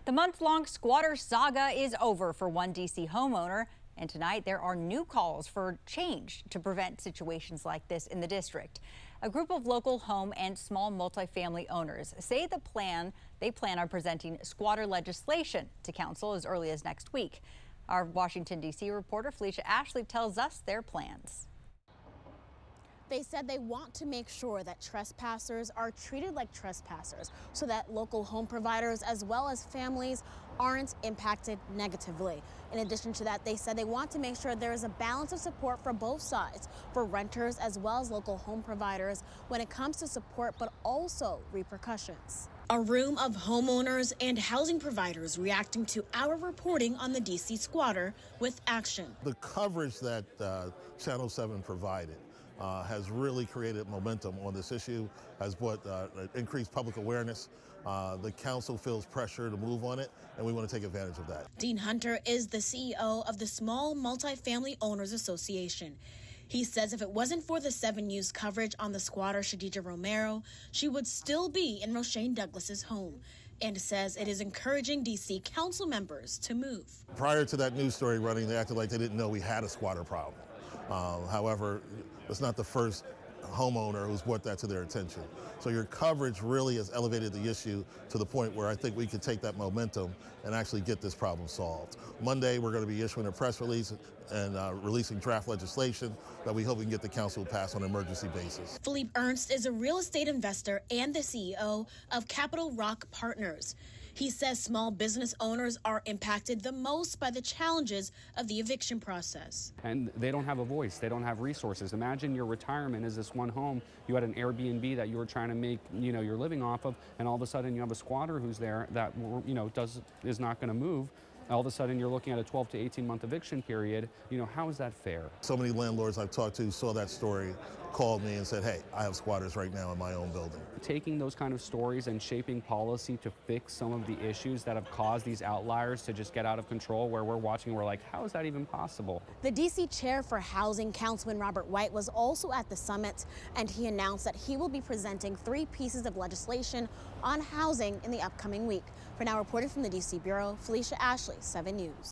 The month-long squatter saga is over for one D.C. homeowner, and tonight there are new calls for change to prevent situations like this in the district. A group of local home and small multifamily owners say they plan on presenting squatter legislation to council as early as next week. Our Washington, D.C. reporter Felicia Ashley tells us their plans. They said they want to make sure that trespassers are treated like trespassers so that local home providers as well as families aren't impacted negatively. In addition to that, they said they want to make sure there is a balance of support for both sides, for renters as well as local home providers when it comes to support, but also repercussions. A room of homeowners and housing providers reacting to our reporting on the D.C. squatter with action. The coverage that Channel 7 provided has really created momentum on this issue, has brought increased public awareness. The council feels pressure to move on it, and we want to take advantage of that. Dean Hunter is the CEO of the Small Multifamily Owners Association. He says if it wasn't for the 7 News coverage on the squatter Shadija Romero, she would still be in Roshane Douglas's home, and says it is encouraging D.C. council members to move. Prior to that news story running, they acted like they didn't know we had a squatter problem. However, it's not the first homeowner who's brought that to their attention. So your coverage really has elevated the issue to the point where I think we could take that momentum and actually get this problem solved. Monday, we're going to be issuing a press release and releasing draft legislation that we hope we can get the council passed on an emergency basis. Philippe Ernst is a real estate investor and the CEO of Capital Rock Partners. He says small business owners are impacted the most by the challenges of the eviction process. And they don't have a voice, they don't have resources. Imagine your retirement is this one home, you had an Airbnb that you were trying to make, your living off of, and all of a sudden you have a squatter who's there that, is not going to move. All of a sudden you're looking at a 12 to 18 month eviction period. How is that fair? So many landlords I've talked to saw that story, called me and said, hey, I have squatters right now in my own building. Taking those kind of stories and shaping policy to fix some of the issues that have caused these outliers to just get out of control, where we're watching, we're like, how is that even possible? The D.C. chair for housing, Councilman Robert White, was also at the summit, and he announced that he will be presenting 3 pieces of legislation on housing in the upcoming week. For now, reporting from the D.C. Bureau, Felicia Ashley, 7 News.